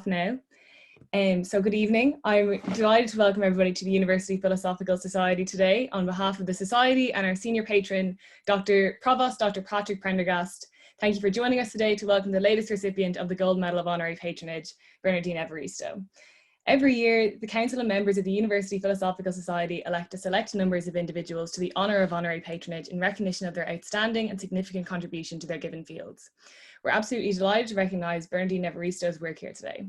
off now. So good evening. I'm delighted to welcome everybody to the University Philosophical Society today on behalf of the Society and our senior patron, Provost Dr. Patrick Prendergast. Thank you for joining us today to welcome the latest recipient of the Gold Medal of Honorary Patronage, Bernardine Evaristo. Every year, the Council and members of the University Philosophical Society elect a select numbers of individuals to the honour of honorary patronage in recognition of their outstanding and significant contribution to their given fields. We're absolutely delighted to recognise Bernardine Evaristo's work here today.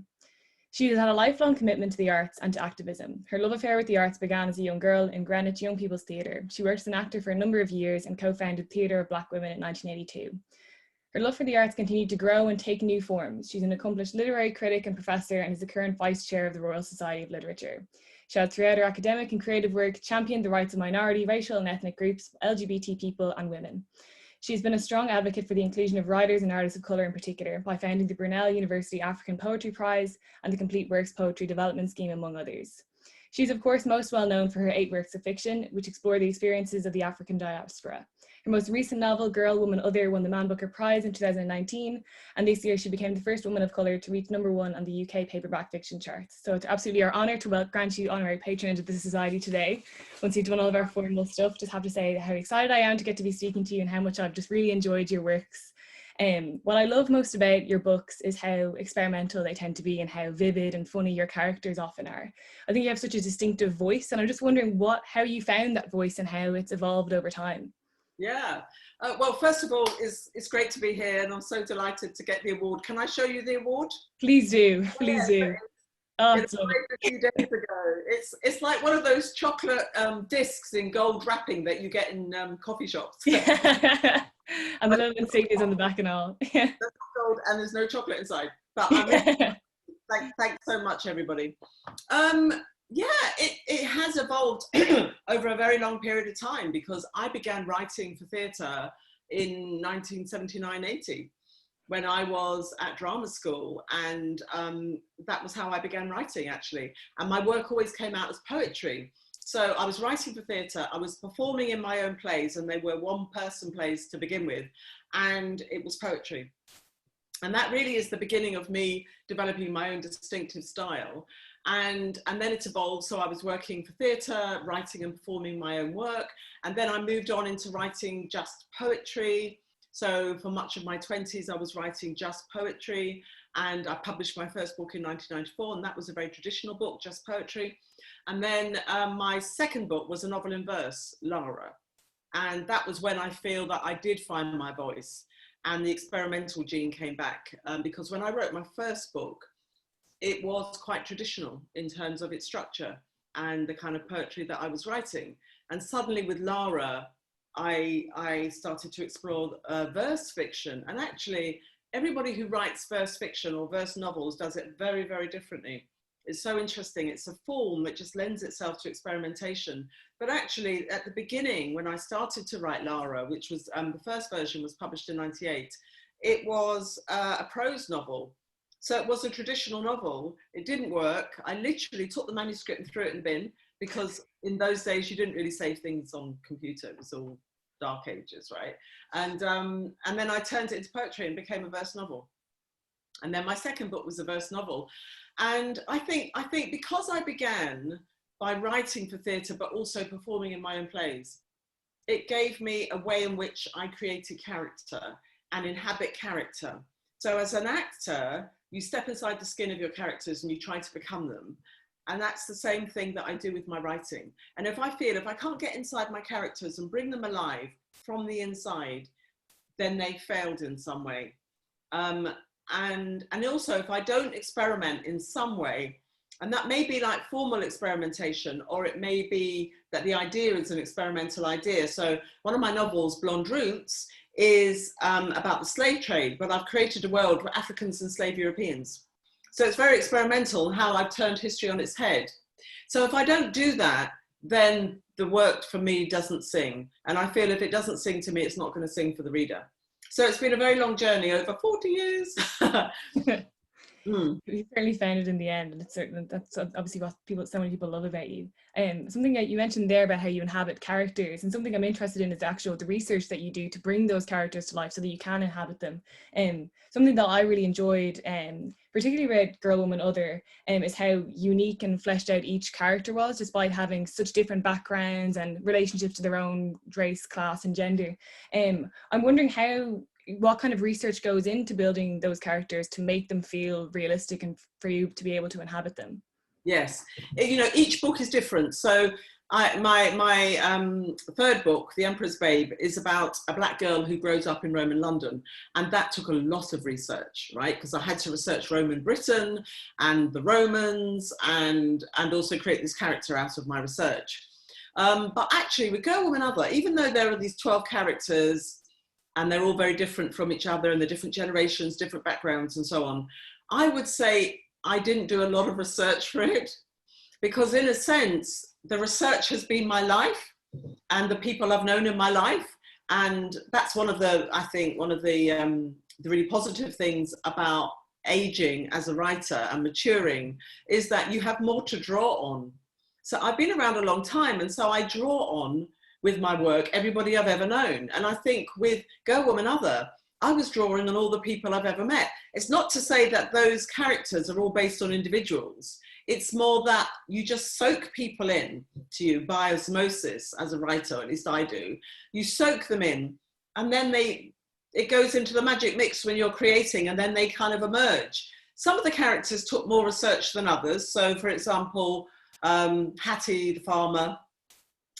She has had a lifelong commitment to the arts and to activism. Her love affair with the arts began as a young girl in Greenwich Young People's Theatre. She worked as an actor for a number of years and co-founded Theatre of Black Women in 1982. Her love for the arts continued to grow and take new forms. She's an accomplished literary critic and professor and is the current vice chair of the Royal Society of Literature. She has throughout her academic and creative work championed the rights of minority, racial and ethnic groups, LGBT people and women. She's been a strong advocate for the inclusion of writers and artists of colour in particular by founding the Brunel University African Poetry Prize and the Complete Works Poetry Development Scheme, among others. She's of course most well known for her 8 works of fiction, which explore the experiences of the African diaspora. Her most recent novel, Girl, Woman, Other, won the Man Booker Prize in 2019, and this year she became the first woman of colour to reach #1 on the UK paperback fiction charts. So it's absolutely our honour to grant you honorary patronage of the Society today. Once you've done all of our formal stuff, just have to say how excited I am to get to be speaking to you and how much I've just really enjoyed your works. What I love most about your books is how experimental they tend to be and how vivid and funny your characters often are. I think you have such a distinctive voice, and I'm just wondering how you found that voice and how it's evolved over time. Yeah, well, first of all, it's great to be here and I'm so delighted to get the award. Can I show you the award? Please do, please do. Oh, it's a few days ago. It's like one of those chocolate discs in gold wrapping that you get in coffee shops. Yeah. And the little insignias on the back and all. Yeah. Gold and there's no chocolate inside. But thanks so much, everybody. Yeah, it has evolved over a very long period of time because I began writing for theatre in 1979-80 when I was at drama school, and that was how I began writing, actually. And my work always came out as poetry. So I was writing for theatre, I was performing in my own plays, and they were one-person plays to begin with, and it was poetry. And that really is the beginning of me developing my own distinctive style. And then it evolved, so I was working for theatre, writing and performing my own work, and then I moved on into writing just poetry. So for much of my 20s, I was writing just poetry, and I published my first book in 1994, and that was a very traditional book, just poetry. And then my second book was a novel in verse, Lara, and that was when I feel that I did find my voice, and the experimental gene came back, because when I wrote my first book, it was quite traditional in terms of its structure and the kind of poetry that I was writing. And suddenly with Lara, I started to explore verse fiction. And actually, everybody who writes verse fiction or verse novels does it very, very differently. It's so interesting. It's a form that just lends itself to experimentation. But actually, at the beginning, when I started to write Lara, which was the first version was published in '98, it was a prose novel. So it was a traditional novel. It didn't work. I literally took the manuscript and threw it in the bin because in those days you didn't really save things on computer. It was all dark ages, right? And then I turned it into poetry and became a verse novel. And then my second book was a verse novel. And I think because I began by writing for theatre but also performing in my own plays, it gave me a way in which I created character and inhabit character. So as an actor, you step inside the skin of your characters and you try to become them. And that's the same thing that I do with my writing. And if I can't get inside my characters and bring them alive from the inside, then they failed in some way. And also if I don't experiment in some way, and that may be like formal experimentation, or it may be that the idea is an experimental idea. So one of my novels, Blonde Roots, is about the slave trade, but I've created a world where Africans enslaved Europeans. So it's very experimental how I've turned history on its head. So if I don't do that, then the work for me doesn't sing. And I feel if it doesn't sing to me, it's not going to sing for the reader. So it's been a very long journey, over 40 years. You certainly found it in the end, and that's obviously what so many people love about you. Something that you mentioned there about how you inhabit characters, and something I'm interested in is the research that you do to bring those characters to life so that you can inhabit them. Something that I really enjoyed particularly read Girl, Woman, Other, is how unique and fleshed out each character was, despite having such different backgrounds and relationships to their own race, class, and gender. I'm wondering what kind of research goes into building those characters to make them feel realistic and for you to be able to inhabit them? Yes, each book is different. So my third book, The Emperor's Babe, is about a black girl who grows up in Roman London, and that took a lot of research, right? Because I had to research Roman Britain and the Romans, and also create this character out of my research. But actually, with Girl, Woman, Other, even though there are these 12 characters, and they're all very different from each other, and the different generations, different backgrounds, and so on, I would say I didn't do a lot of research for it, because in a sense, the research has been my life and the people I've known in my life. And that's one of the really positive things about aging as a writer and maturing, is that you have more to draw on. So I've been around a long time, and so I draw on, with my work, everybody I've ever known. And I think with Girl, Woman, Other, I was drawing on all the people I've ever met. It's not to say that those characters are all based on individuals. It's more that you just soak people in to you by osmosis as a writer, at least I do. You soak them in, and then it goes into the magic mix when you're creating, and then they kind of emerge. Some of the characters took more research than others. So for example, Hattie the Farmer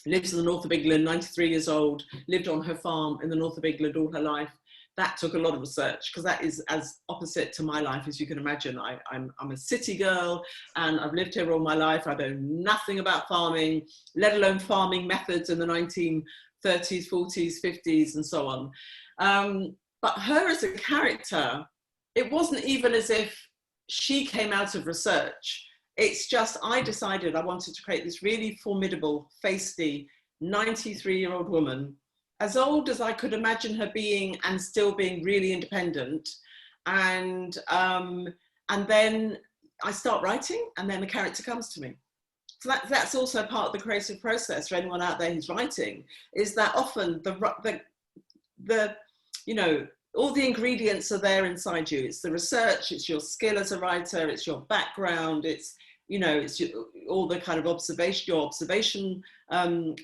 lives in the north of England, 93 years old, lived on her farm in the north of England all her life. That took a lot of research, because that is as opposite to my life as you can imagine. I'm a city girl, and I've lived here all my life. I know nothing about farming, let alone farming methods in the 1930s, 40s, 50s, and so on. But her as a character, it wasn't even as if she came out of research. It's just, I decided I wanted to create this really formidable, feisty, 93-year-old woman, as old as I could imagine her being, and still being really independent. And then I start writing, and then the character comes to me. So that's also part of the creative process for anyone out there who's writing, is that often all the ingredients are there inside you. It's the research, it's your skill as a writer, it's your background, it's all the kind of observation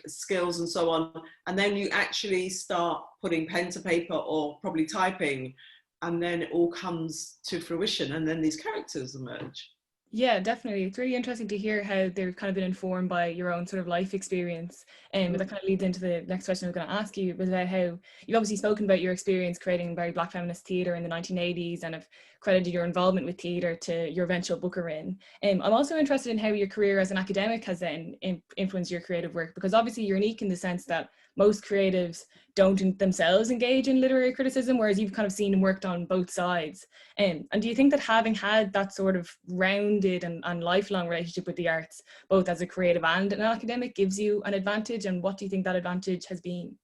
skills and so on. And then you actually start putting pen to paper, or probably typing, and then it all comes to fruition, and then these characters emerge. Yeah, definitely. It's really interesting to hear how they've kind of been informed by your own sort of life experience. But that kind of leads into the next question I was going to ask you, was about how you've obviously spoken about your experience creating very Black feminist theatre in the 1980s, and have credited your involvement with theatre to your eventual booker in. I'm also interested in how your career as an academic has then influenced your creative work, because obviously you're unique in the sense that most creatives don't themselves engage in literary criticism, whereas you've kind of seen and worked on both sides. And do you think that having had that sort of rounded and lifelong relationship with the arts, both as a creative and an academic, gives you an advantage? And what do you think that advantage has been?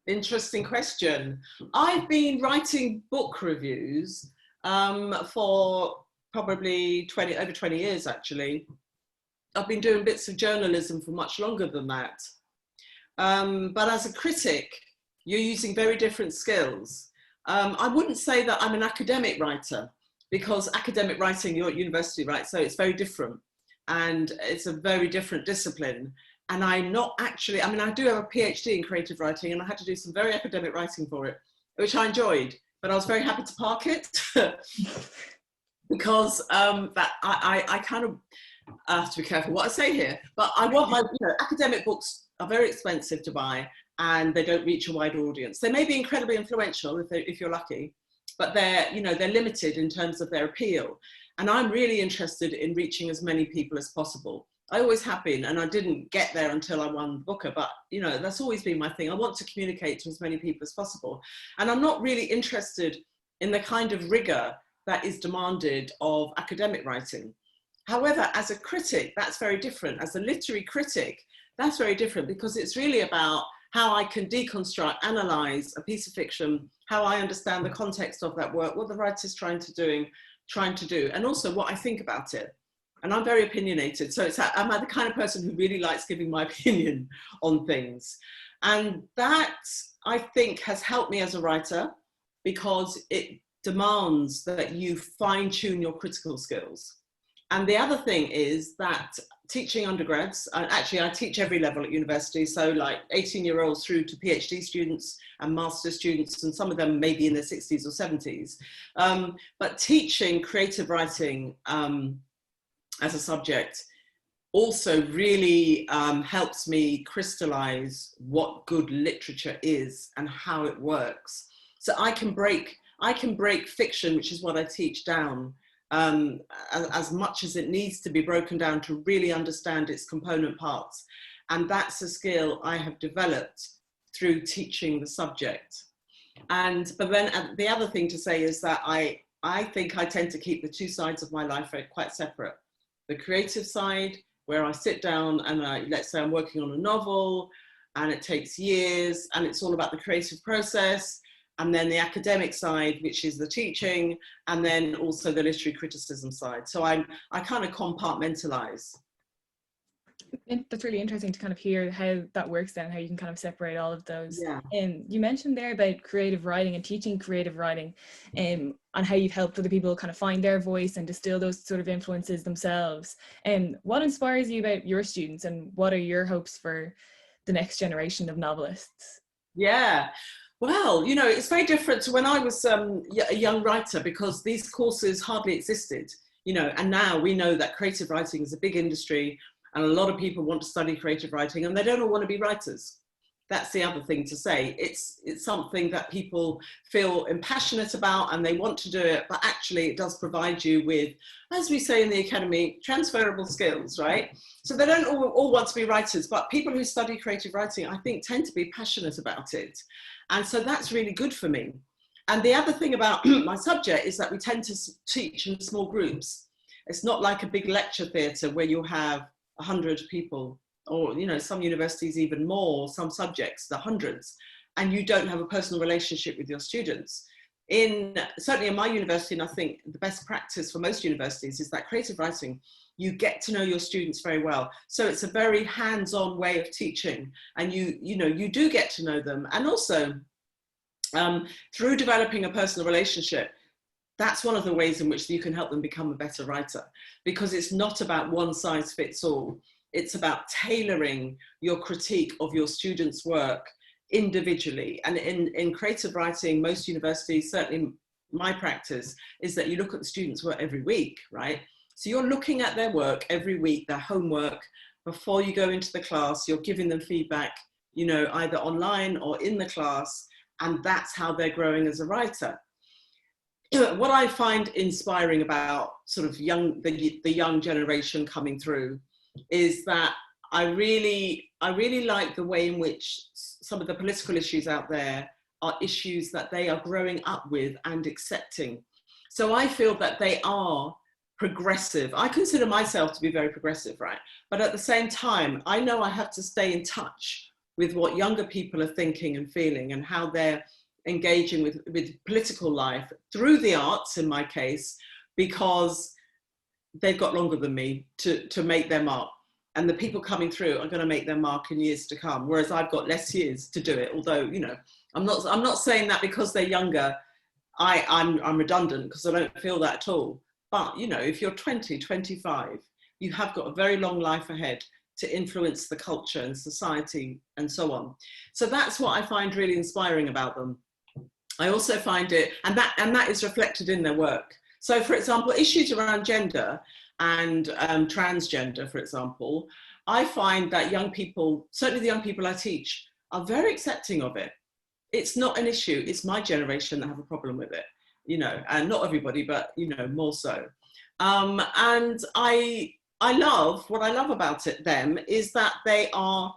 Interesting question. I've been writing book reviews for probably over 20 years, actually. I've been doing bits of journalism for much longer than that. But as a critic, you're using very different skills. I wouldn't say that I'm an academic writer, because academic writing, you're at university, right? So it's very different, and it's a very different discipline. And I'm not actually, I do have a PhD in creative writing, and I had to do some very academic writing for it, which I enjoyed, but I was very happy to park it because I kind of, I have to be careful what I say here, but I want my, academic books are very expensive to buy, and they don't reach a wider audience. They may be incredibly influential if you're lucky, but they're limited in terms of their appeal. And I'm really interested in reaching as many people as possible. I always have been, and I didn't get there until I won Booker, but that's always been my thing. I want to communicate to as many people as possible. And I'm not really interested in the kind of rigor that is demanded of academic writing. However, as a critic, that's very different. As a literary critic, that's very different, because it's really about how I can deconstruct, analyze a piece of fiction, how I understand the context of that work, what the writer's trying to do, and also what I think about it. And I'm very opinionated. So I'm the kind of person who really likes giving my opinion on things. And that, I think, has helped me as a writer, because it demands that you fine tune your critical skills. And the other thing is that teaching undergrads, and actually I teach every level at university, so like 18-year-olds through to PhD students and master students, and some of them maybe in their 60s or 70s. But teaching creative writing as a subject also really helps me crystallize what good literature is and how it works. So I can break fiction, which is what I teach, down as much as it needs to be broken down to really understand its component parts. And that's a skill I have developed through teaching the subject. But then the other thing to say is that I think I tend to keep the two sides of my life quite separate. The creative side, where I sit down and let's say I'm working on a novel and it takes years and it's all about the creative process. And then the academic side, which is the teaching, and then also the literary criticism side. So I kind of compartmentalize. That's really interesting to kind of hear how that works then, how you can kind of separate all of those. Yeah. You mentioned there about creative writing and teaching creative writing, and how you've helped other people kind of find their voice and distill those sort of influences themselves. What inspires you about your students, and what are your hopes for the next generation of novelists? Yeah. Well, you know, it's very different to when I was a young writer, because these courses hardly existed, you know, and now we know that creative writing is a big industry and a lot of people want to study creative writing and they don't all want to be writers. That's the other thing to say. It's something that people feel passionate about and they want to do it, but actually it does provide you with, as we say in the academy, transferable skills, right? So they don't all want to be writers, but people who study creative writing, I think, tend to be passionate about it. And so that's really good for me. And the other thing about my subject is that we tend to teach in small groups. It's not like a big lecture theatre where you have 100 people, or, you know, some universities even more, some subjects, the hundreds, and you don't have a personal relationship with your students. Certainly in my university, and I think the best practice for most universities, is that creative writing, you get to know your students very well. So it's a very hands-on way of teaching, and you do get to know them. And also through developing a personal relationship, that's one of the ways in which you can help them become a better writer, because it's not about one size fits all. It's about tailoring your critique of your students' work individually. And in creative writing, most universities, certainly my practice, is that you look at the students' work every week, right? So you're looking at their work every week, their homework. Before you go into the class, you're giving them feedback, you know, either online or in the class, and that's how they're growing as a writer. What I find inspiring about sort of the young generation coming through is that I really like the way in which some of the political issues out there are issues that they are growing up with and accepting. So I feel that they are progressive. I consider myself to be very progressive, right? But at the same time, I know I have to stay in touch with what younger people are thinking and feeling, and how they're engaging with political life through the arts, in my case, because they've got longer than me to make their mark. And the people coming through are going to make their mark in years to come, whereas I've got less years to do it. Although, you know, I'm not saying that because they're younger, I'm redundant, because I don't feel that at all. But, you know, if you're 20, 25, you have got a very long life ahead to influence the culture and society and so on. So that's what I find really inspiring about them. I also find it, and that is reflected in their work. So, for example, issues around gender and transgender, for example, I find that young people, certainly the young people I teach, are very accepting of it. It's not an issue. It's my generation that have a problem with it, you know, and not everybody, but, you know, more so. And what I love about them is that they are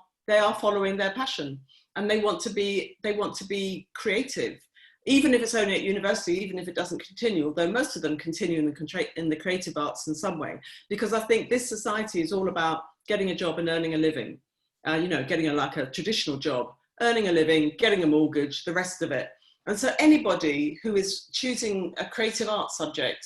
following their passion, and they want to be creative. Even if it's only at university, even if it doesn't continue, although most of them continue in the creative arts in some way, because I think this society is all about getting a job and earning a living, you know, getting like a traditional job, earning a living, getting a mortgage, the rest of it. And so anybody who is choosing a creative art subject,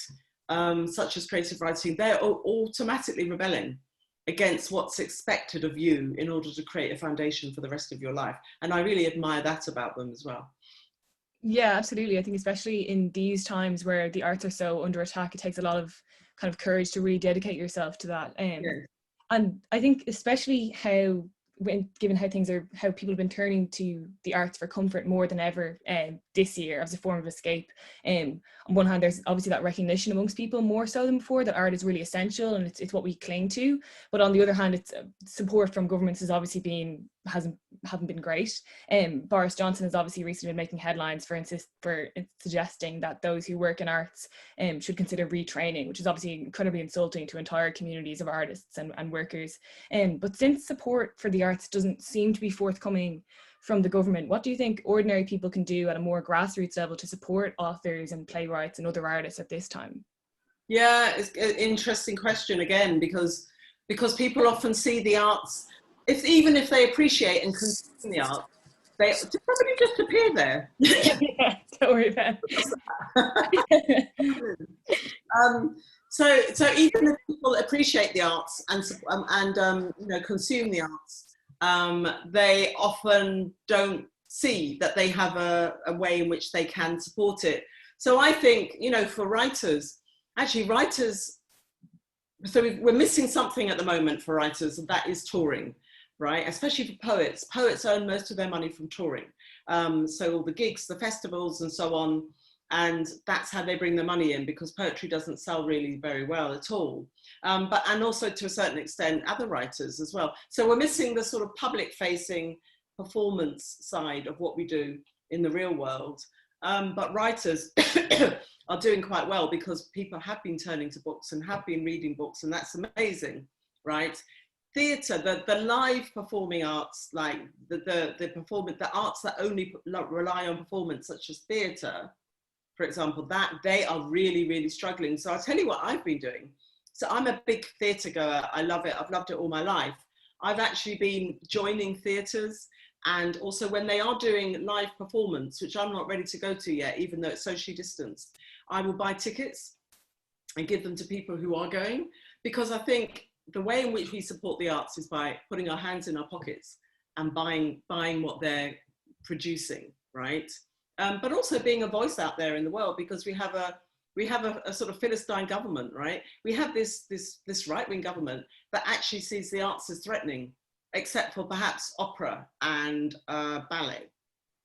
such as creative writing, they're automatically rebelling against what's expected of you in order to create a foundation for the rest of your life. And I really admire that about them as well. Yeah, absolutely. I think especially in these times where the arts are so under attack, it takes a lot of kind of courage to really dedicate yourself to that. Yes. And I think especially how, given how how people have been turning to the arts for comfort more than ever this year as a form of escape. On one hand, there's obviously that recognition amongst people more so than before that art is really essential and it's what we cling to. But on the other hand, it's support from governments has obviously haven't been great. Boris Johnson has obviously recently been making headlines for suggesting that those who work in arts should consider retraining, which is obviously incredibly insulting to entire communities of artists and workers. But since support for the arts doesn't seem to be forthcoming from the government, what do you think ordinary people can do at a more grassroots level to support authors and playwrights and other artists at this time? Yeah, it's an interesting question again, because people often see the arts, even if they appreciate and consume the arts, did somebody just appear there? Yeah, don't worry about it. So even if people appreciate the arts and consume the arts, they often don't see that they have a way in which they can support it. So I think, for writers, so we're missing something at the moment for writers, and that is touring, right? Especially for poets. Poets earn most of their money from touring. So all the gigs, the festivals and so on, and that's how they bring the money in, because poetry doesn't sell really very well at all. And also to a certain extent, other writers as well. So we're missing the sort of public facing performance side of what we do in the real world. But writers are doing quite well because people have been turning to books and have been reading books, and that's amazing, right? Theatre, the live performing arts, like the arts that only rely on performance, such as theatre, for example, that they are really, really struggling. So I'll tell you what I've been doing. So I'm a big theatre goer. I love it. I've loved it all my life. I've actually been joining theatres, and also when they are doing live performance, which I'm not ready to go to yet, even though it's socially distanced, I will buy tickets and give them to people who are going, because I think the way in which we support the arts is by putting our hands in our pockets and buying what they're producing, right? But also being a voice out there in the world, because we have a sort of Philistine government, right? We have this right-wing government that actually sees the arts as threatening, except for perhaps opera and ballet,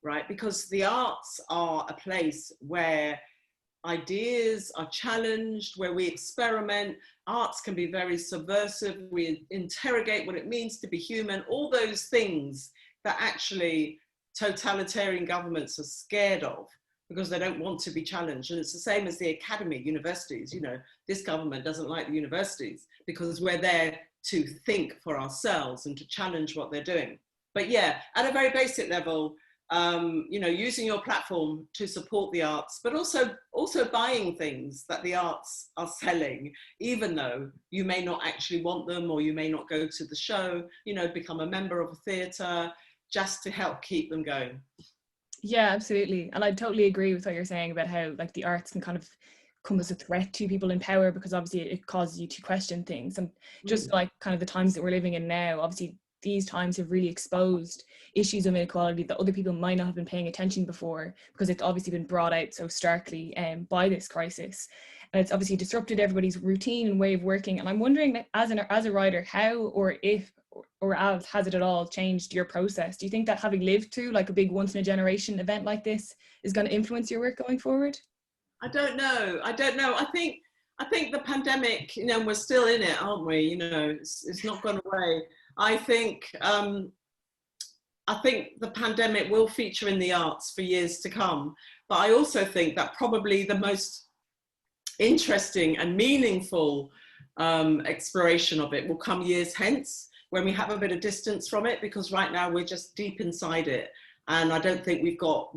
right? Because the arts are a place where ideas are challenged, where we experiment. Arts can be very subversive. We interrogate what it means to be human, all those things that actually totalitarian governments are scared of because they don't want to be challenged. And it's the same as the academy, universities. This government doesn't like the universities because we're there to think for ourselves and to challenge what they're doing. But yeah, at a very basic level, using your platform to support the arts, but also buying things that the arts are selling, even though you may not actually want them, or you may not go to the show, become a member of a theatre, just to help keep them going. Yeah, absolutely. And I totally agree with what you're saying about how like the arts can kind of come as a threat to people in power, because obviously it causes you to question things. And just like kind of the times that we're living in now, obviously these times have really exposed issues of inequality that other people might not have been paying attention before, because it's obviously been brought out so starkly by this crisis. And it's obviously disrupted everybody's routine and way of working. And I'm wondering, as a writer, how or if or has it at all changed your process? Do you think that having lived through like a big once in a generation event like this is going to influence your work going forward? I don't know. I think the pandemic, we're still in it, aren't we? It's not gone away. I think the pandemic will feature in the arts for years to come. But I also think that probably the most interesting and meaningful exploration of it will come years hence, when we have a bit of distance from it, because right now we're just deep inside it. And I don't think we've got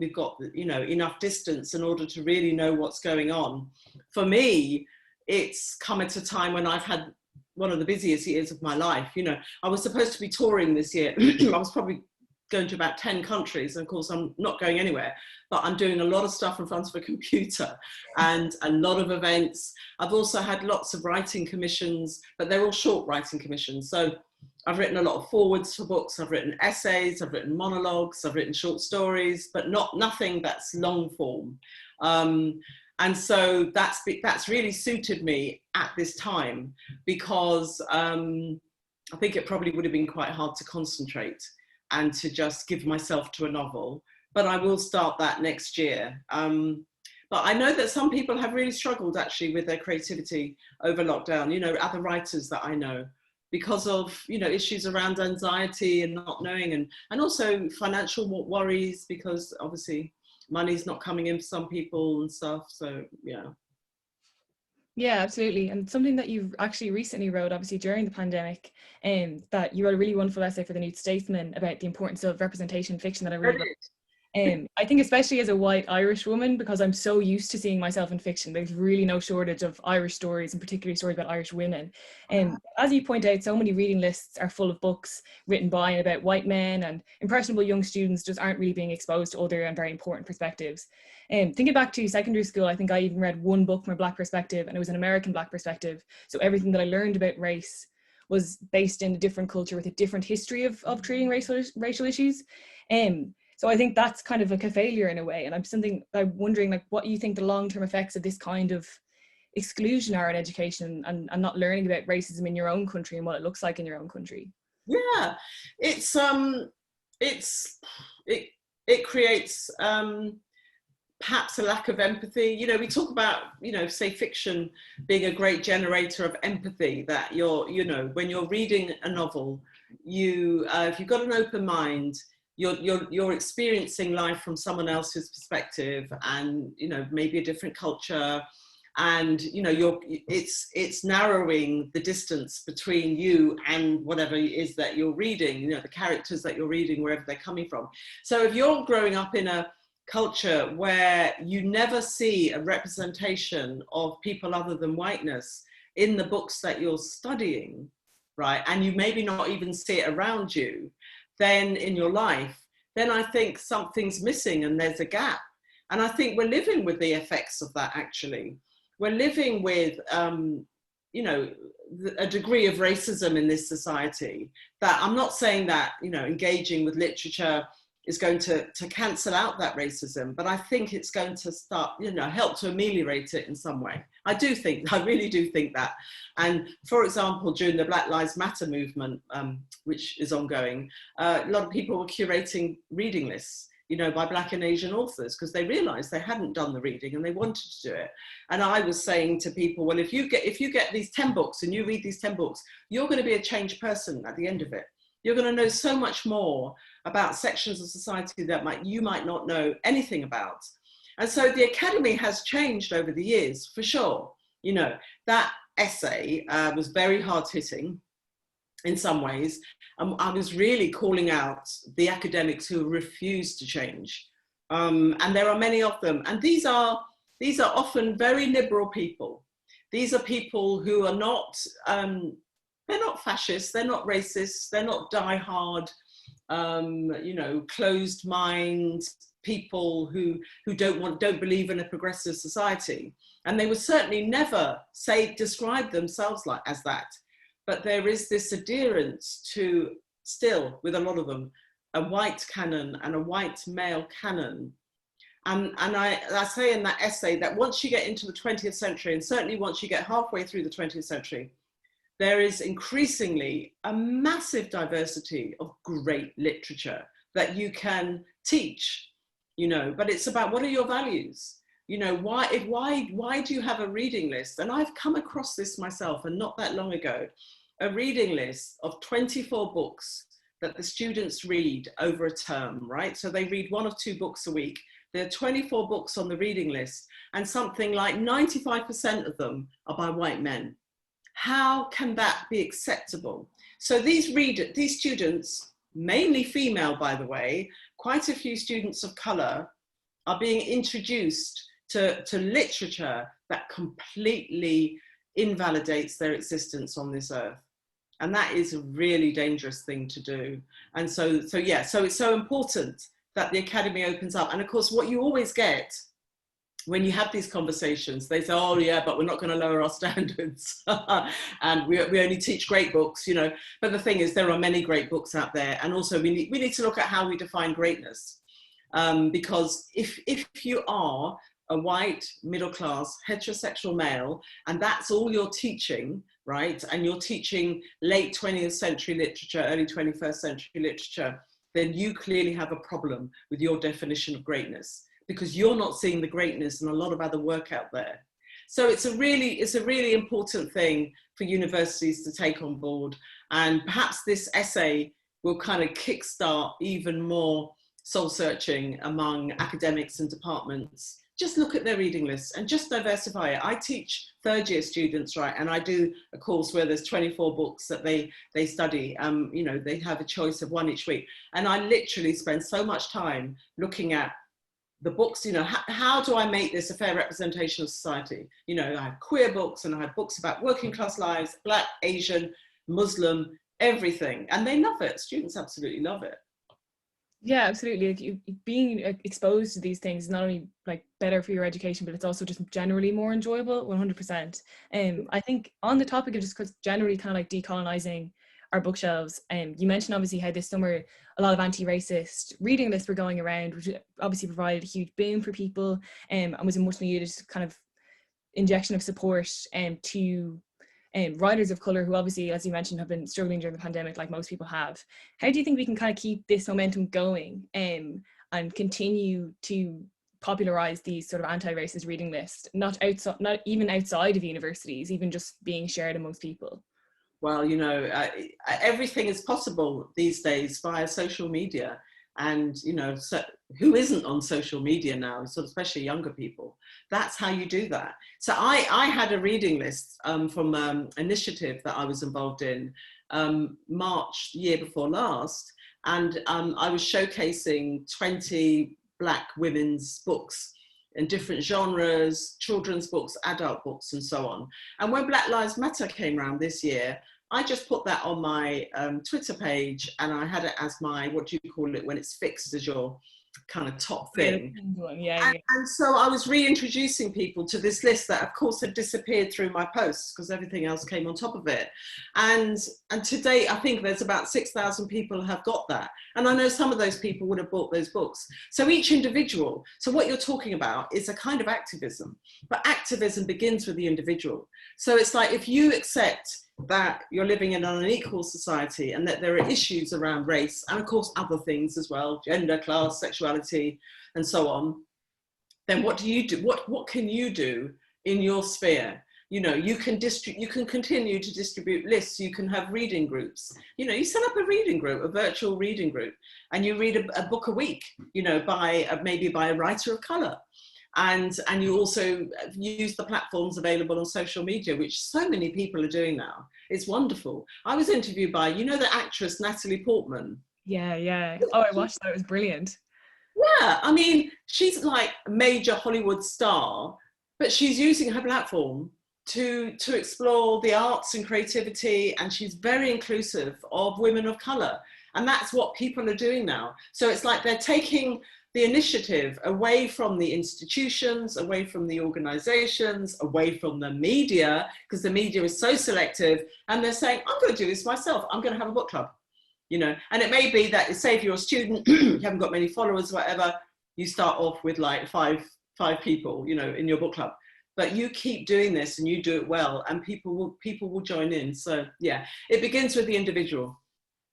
enough distance in order to really know what's going on. For me, it's come at a time when I've had one of the busiest years of my life. I was supposed to be touring this year. I was probably going to about 10 countries. And of course, I'm not going anywhere, but I'm doing a lot of stuff in front of a computer and a lot of events. I've also had lots of writing commissions, but they're all short writing commissions. So I've written a lot of forwards for books, I've written essays, I've written monologues, I've written short stories, but nothing that's long form. And so that's really suited me at this time, because I think it probably would have been quite hard to concentrate and to just give myself to a novel. But I will start that next year. But I know that some people have really struggled actually with their creativity over lockdown, you know, other writers that I know, because of, you know, issues around anxiety and not knowing, and also financial worries, because obviously money's not coming in for some people and stuff. So, yeah. Yeah, absolutely. And something that you actually recently wrote, obviously during the pandemic, that you wrote a really wonderful essay for the New Statesman about the importance of representation in fiction that I really loved. I think especially as a white Irish woman, because I'm so used to seeing myself in fiction, there's really no shortage of Irish stories, and particularly stories about Irish women. As you point out, so many reading lists are full of books written by and about white men, and impressionable young students just aren't really being exposed to other and very important perspectives. Thinking back to secondary school, I think I even read one book from a Black perspective, and it was an American Black perspective. So everything that I learned about race was based in a different culture with a different history of treating racial issues. So I think that's kind of like a failure in a way. And I'm wondering, like, what you think the long-term effects of this kind of exclusion are in education, and not learning about racism in your own country and what it looks like in your own country. Yeah, it creates perhaps a lack of empathy. You know, we talk about, you know, say fiction being a great generator of empathy, that you know, when you're reading a novel, if you've got an open mind, you're experiencing life from someone else's perspective, and, you know, maybe a different culture, and, you know, it's narrowing the distance between you and whatever it is that you're reading, you know, the characters that you're reading, wherever they're coming from. So if you're growing up in a culture where you never see a representation of people other than whiteness in the books that you're studying, right, and you maybe not even see it around you, then in your life, then I think something's missing and there's a gap. And I think we're living with the effects of that, actually. We're living with, you know, a degree of racism in this society, that I'm not saying that, you know, engaging with literature is going to cancel out that racism, but I think it's going to start, you know, help to ameliorate it in some way. I really do think that. And for example, during the Black Lives Matter movement, which is ongoing, a lot of people were curating reading lists, you know, by Black and Asian authors, because they realized they hadn't done the reading and they wanted to do it. And I was saying to people, well, if you get these 10 books and you read these 10 books, you're going to be a changed person at the end of it. You're going to know so much more about sections of society that you might not know anything about. And so the Academy has changed over the years, for sure. You know, that essay was very hard-hitting in some ways. I was really calling out the academics who refuse to change. And there are many of them. And these are often very liberal people. These are people who are not, they're not fascists, they're not racists, they're not die-hard, you know, closed mind people who don't believe in a progressive society. And they would certainly never describe themselves as that. But there is this adherence to, still, with a lot of them, a white canon and a white male canon. And I say in that essay that once you get into the 20th century, and certainly once you get halfway through the 20th century, there is increasingly a massive diversity of great literature that you can teach, you know, but it's about, what are your values? You know, why do you have a reading list? And I've come across this myself, and not that long ago, a reading list of 24 books that the students read over a term, right? So they read 1 or 2 books a week. There are 24 books on the reading list, and something like 95% of them are by white men. How can that be acceptable? So these students, mainly female, by the way, quite a few students of color, are being introduced to literature that completely invalidates their existence on this earth. And that is a really dangerous thing to do. And so it's so important that the Academy opens up. And of course, what you always get when you have these conversations, they say, oh yeah, but we're not going to lower our standards. And we only teach great books, you know. But the thing is, there are many great books out there. And also we need to look at how we define greatness. Because if you are a white, middle-class, heterosexual male, and that's all you're teaching, right? And you're teaching late 20th century literature, early 21st century literature, then you clearly have a problem with your definition of greatness, because you're not seeing the greatness in a lot of other work out there. So it's a really important thing for universities to take on board. And perhaps this essay will kind of kickstart even more soul searching among academics and departments. Just look at their reading lists and just diversify it. I teach third-year students, right? And I do a course where there's 24 books that they study. You know, they have a choice of one each week. And I literally spend so much time looking at the books, you know, how do I make this a fair representation of society? You know, I have queer books and I have books about working class lives, Black, Asian, Muslim, everything. And they love it. Students absolutely love it. Yeah, absolutely. Like being exposed to these things is not only like better for your education, but it's also just generally more enjoyable. 100%. I think on the topic of just generally kind of like decolonizing our bookshelves, you mentioned obviously how this summer a lot of anti-racist reading lists were going around, which obviously provided a huge boom for people, and was a much needed kind of injection of support to writers of colour who obviously, as you mentioned, have been struggling during the pandemic like most people have. How do you think we can kind of keep this momentum going and continue to popularise these sort of anti-racist reading lists, not even outside of universities, even just being shared amongst people? Well, you know, everything is possible these days via social media. And, you know, so who isn't on social media now, sort of especially younger people? That's how you do that. So I had a reading list from an initiative that I was involved in March year before last. And I was showcasing 20 Black women's books in different genres, children's books, adult books, and so on. And when Black Lives Matter came around this year, I just put that on my Twitter page, and I had it as my, what do you call it, when it's fixed as your kind of top thing. And so I was reintroducing people to this list that of course had disappeared through my posts because everything else came on top of it. And to date, I think there's about 6,000 people have got that. And I know some of those people would have bought those books. So each individual, so what you're talking about is a kind of activism, but activism begins with the individual. So it's like, if you accept that you're living in an unequal society and that there are issues around race and of course other things as well, gender, class, sexuality, and so on, then what do you do? What can you do in your sphere? You know, you can continue to distribute lists, you can have reading groups. You know, you set up a reading group, a virtual reading group, and you read a book a week, you know, maybe by a writer of colour. And you also use the platforms available on social media, which so many people are doing now. It's wonderful. I was interviewed by, you know, the actress Natalie Portman. Yeah. Oh, I watched that. It was brilliant. Yeah, I mean, she's like a major Hollywood star, but she's using her platform to explore the arts and creativity, and she's very inclusive of women of colour. And that's what people are doing now. So it's like they're taking the initiative away from the institutions, away from the organizations, away from the media, because the media is so selective, and they're saying, I'm going to do this myself. I'm going to have a book club, you know. And it may be that, say if you're a student, you haven't got many followers, whatever, you start off with like five people, you know, in your book club. But you keep doing this and you do it well, and people will join in. So yeah, it begins with the individual.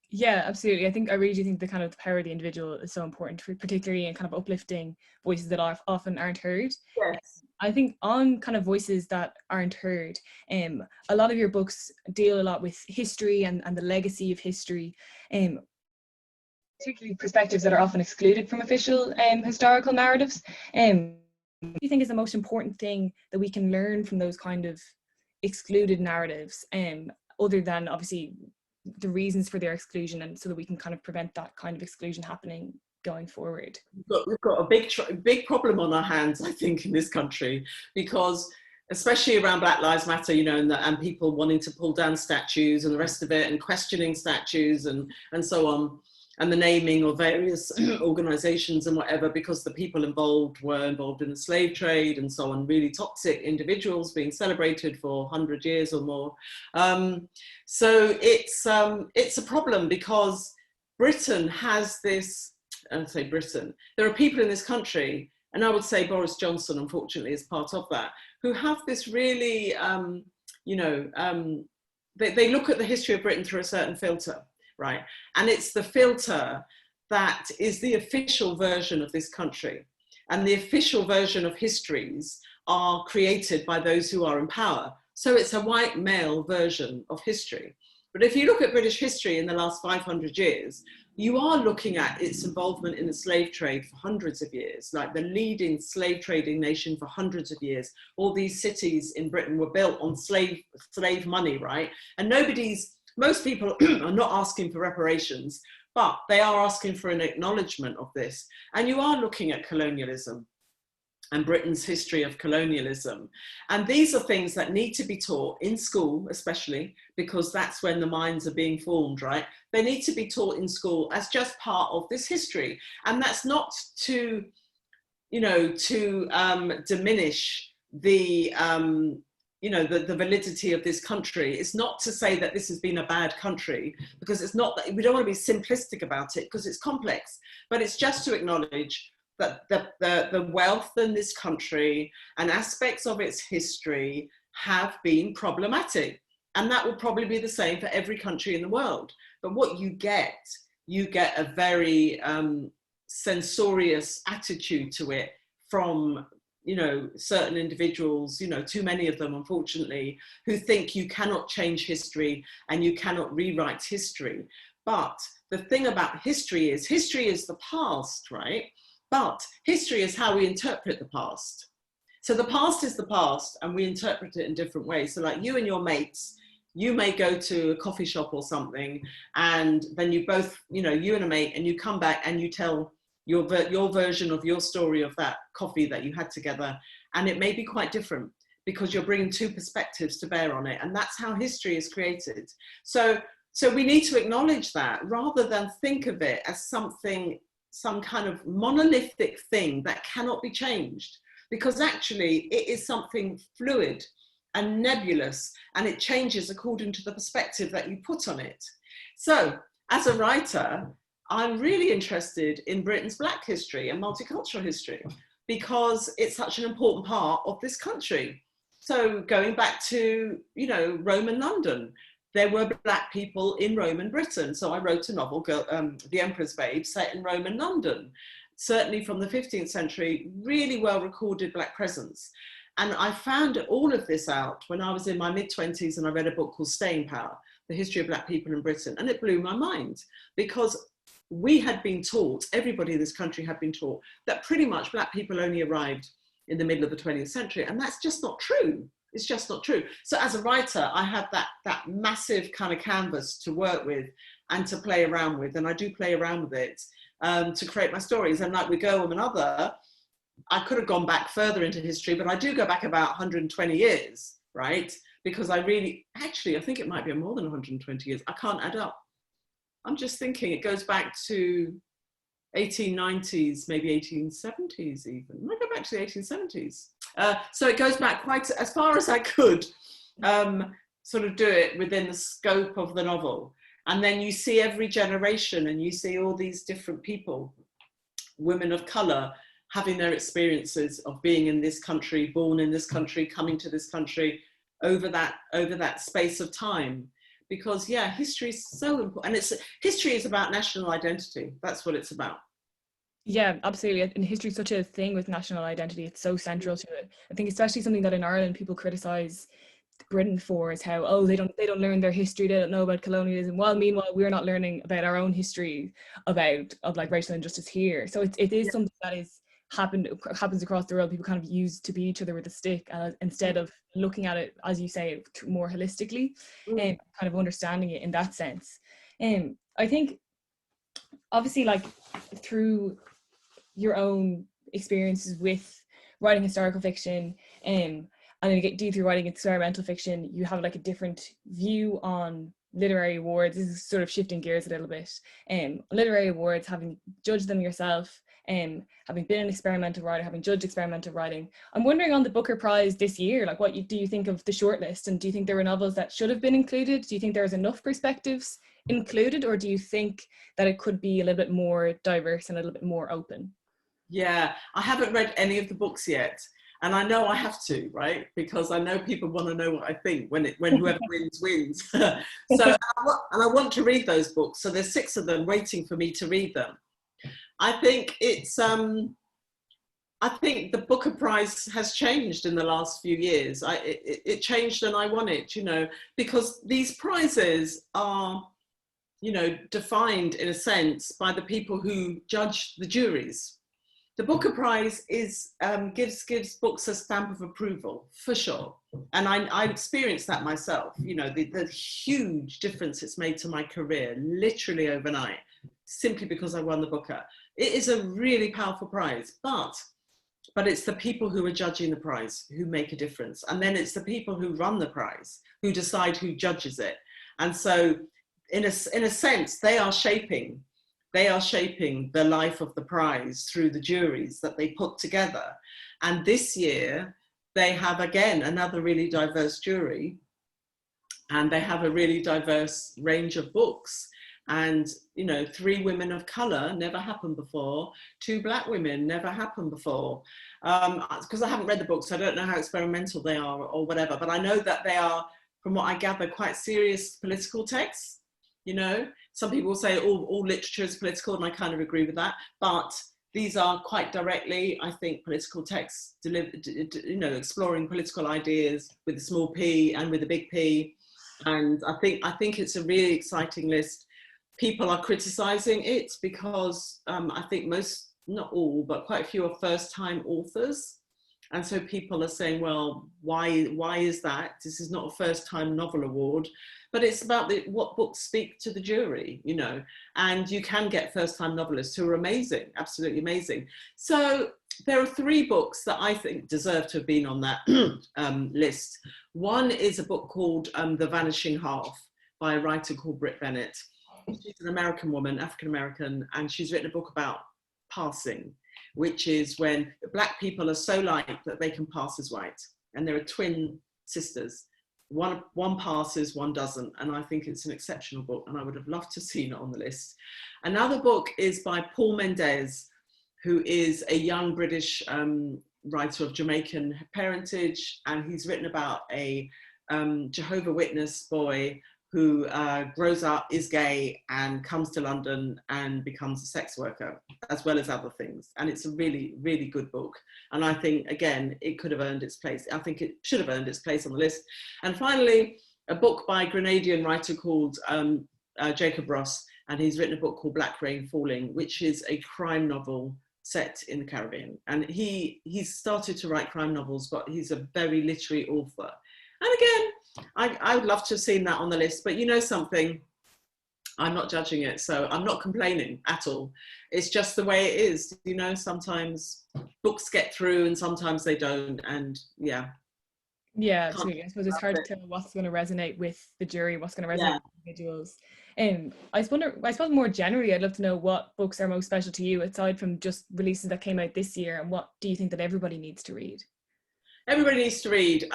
Yeah, absolutely. I really do think the kind of the power of the individual is so important, particularly in kind of uplifting voices that often aren't heard. Yes. I think on kind of voices that aren't heard, a lot of your books deal a lot with history and the legacy of history, particularly perspectives that are often excluded from official historical narratives. What do you think is the most important thing that we can learn from those kind of excluded narratives, other than obviously the reasons for their exclusion, and so that we can kind of prevent that kind of exclusion happening going forward? We've got a big problem on our hands, I think, in this country, because especially around Black Lives Matter, you know, and people wanting to pull down statues and the rest of it, and questioning statues and so on. and the naming of various organizations and whatever, because the people involved were involved in the slave trade and so on, really toxic individuals being celebrated for 100 years or more. So it's a problem, because Britain has this, I would say Britain, there are people in this country, and I would say Boris Johnson, unfortunately, is part of that, who have this really, they look at the history of Britain through a certain filter, right? And it's the filter that is the official version of this country. And the official version of histories are created by those who are in power. So it's a white male version of history. But if you look at British history in the last 500 years, you are looking at its involvement in the slave trade for hundreds of years, like the leading slave trading nation for hundreds of years. All these cities in Britain were built on slave money, right? And most people are not asking for reparations, but they are asking for an acknowledgement of this. And you are looking at colonialism and Britain's history of colonialism. And these are things that need to be taught in school, especially because that's when the minds are being formed, right? They need to be taught in school as just part of this history. And that's not to, diminish the validity of this country. It's not to say that this has been a bad country, because it's not that, we don't want to be simplistic about it because it's complex, but it's just to acknowledge that the wealth in this country and aspects of its history have been problematic. And that will probably be the same for every country in the world. But what you get a very censorious attitude to it from certain individuals, too many of them, unfortunately, who think you cannot change history and you cannot rewrite history. But the thing about history is the past, right? But history is how we interpret the past. So the past is the past and we interpret it in different ways. So like you and your mates, you may go to a coffee shop or something, and then you both, you and a mate, and you come back and you tell your version of your story of that coffee that you had together. And it may be quite different because you're bringing two perspectives to bear on it. And that's how history is created. So we need to acknowledge that rather than think of it as some kind of monolithic thing that cannot be changed, because actually it is something fluid and nebulous, and it changes according to the perspective that you put on it. So as a writer, I'm really interested in Britain's Black history and multicultural history, because it's such an important part of this country. So going back to, Roman London, there were Black people in Roman Britain. So I wrote a novel, The Emperor's Babe, set in Roman London, certainly from the 15th century, really well recorded Black presence. And I found all of this out when I was in my mid-20s and I read a book called Staying Power, The History of Black People in Britain. And it blew my mind, because we had been taught, everybody in this country had been taught, that pretty much Black people only arrived in the middle of the 20th century. And that's just not true. It's just not true. So as a writer, I have that massive kind of canvas to work with and to play around with. And I do play around with it to create my stories. And like with Go Woman Other, I could have gone back further into history, but I do go back about 120 years, right? Because I think it might be more than 120 years. I can't add up. I'm just thinking it goes back to 1890s, maybe 1870s even. I might go back to the 1870s. So it goes back quite as far as I could sort of do it within the scope of the novel. And then you see every generation and you see all these different people, women of colour, having their experiences of being in this country, born in this country, coming to this country over that space of time. Because history is so important, and history is about national identity. That's what it's about. Yeah, absolutely. And history is such a thing with national identity. It's so central to it. I think especially something that in Ireland people criticise Britain for is how, they don't learn their history, they don't know about colonialism. Well, meanwhile, we're not learning about our own history of like racial injustice here. So it is something that happens across the world. People kind of use to beat each other with a stick instead of looking at it, as you say, more holistically and kind of understanding it in that sense. I think obviously, like, through your own experiences with writing historical fiction and then through writing experimental fiction, you have like a different view on literary awards, this is sort of shifting gears a little bit, literary awards, having judged them yourself, having been an experimental writer, having judged experimental writing, I'm wondering on the Booker Prize this year, like do you think of the shortlist, and do you think there were novels that should have been included? Do you think there's enough perspectives included, or do you think that it could be a little bit more diverse and a little bit more open? Yeah, I haven't read any of the books yet. And I know I have to, right? Because I know people want to know what I think when whoever wins, wins. And I want to read those books. So there's 6 of them waiting for me to read them. I think I think the Booker Prize has changed in the last few years. It changed, and I want it, because these prizes are, defined in a sense by the people who judge the juries. The Booker Prize gives books a stamp of approval, for sure. And I experienced that myself, the huge difference it's made to my career, literally overnight, simply because I won the Booker. It is a really powerful prize, but it's the people who are judging the prize who make a difference. And then it's the people who run the prize who decide who judges it. And so in a sense, they are shaping the life of the prize through the juries that they put together. And this year, they have, again, another really diverse jury, and they have a really diverse range of books. And, 3 women of colour never happened before, 2 Black women never happened before. Because I haven't read the books, I don't know how experimental they are or whatever, but I know that they are, from what I gather, quite serious political texts. Some people say all literature is political, and I kind of agree with that. But these are quite directly, I think, political texts, exploring political ideas with a small p and with a big P. And I think it's a really exciting list. People are criticising it because I think most, not all, but quite a few are first-time authors. And so people are saying, well, why is that? This is not a first-time novel award. But it's about what books speak to the jury, and you can get first-time novelists who are amazing, absolutely amazing. So there are 3 books that I think deserve to have been on that list. One is a book called The Vanishing Half by a writer called Brit Bennett. She's an American woman, African-American, and she's written a book about passing, which is when Black people are so like that they can pass as white. And there are twin sisters. One passes, one doesn't, and I think it's an exceptional book, and I would have loved to have seen it on the list. Another book is by Paul Mendes, who is a young British writer of Jamaican parentage, and he's written about a Jehovah's Witness boy who grows up, is gay, and comes to London and becomes a sex worker, as well as other things. And it's a really, really good book. And I think, again, it could have earned its place. I think it should have earned its place on the list. And finally, a book by a Grenadian writer called Jacob Ross, and he's written a book called Black Rain Falling, which is a crime novel set in the Caribbean. And he's started to write crime novels, but he's a very literary author. And again, I would love to have seen that on the list, but something, I'm not judging it, so I'm not complaining at all. It's just the way it is, sometimes books get through and sometimes they don't, and yeah. Yeah, absolutely. I suppose it's hard to tell what's going to resonate with the jury, what's going to resonate with individuals. I suppose more generally, I'd love to know what books are most special to you, aside from just releases that came out this year, and what do you think that everybody needs to read? Everybody needs to read.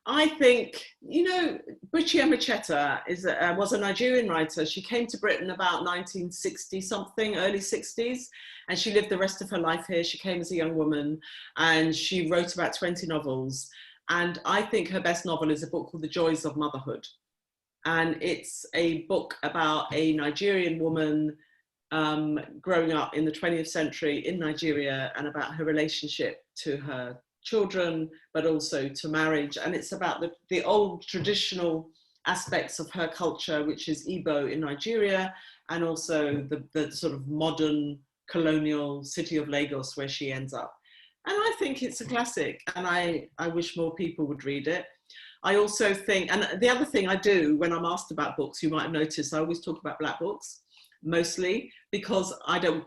I think, Buchi Emecheta was a Nigerian writer. She came to Britain about 1960 something, early 60s, and she lived the rest of her life here. She came as a young woman, and she wrote about 20 novels. And I think her best novel is a book called The Joys of Motherhood. And it's a book about a Nigerian woman growing up in the 20th century in Nigeria, and about her relationship to her children, but also to marriage. And it's about the old traditional aspects of her culture, which is Igbo in Nigeria, and also the sort of modern colonial city of Lagos where she ends up. And I think it's a classic, and I wish more people would read it. I also think, and the other thing I do when I'm asked about books, you might have noticed, I always talk about Black books, mostly, because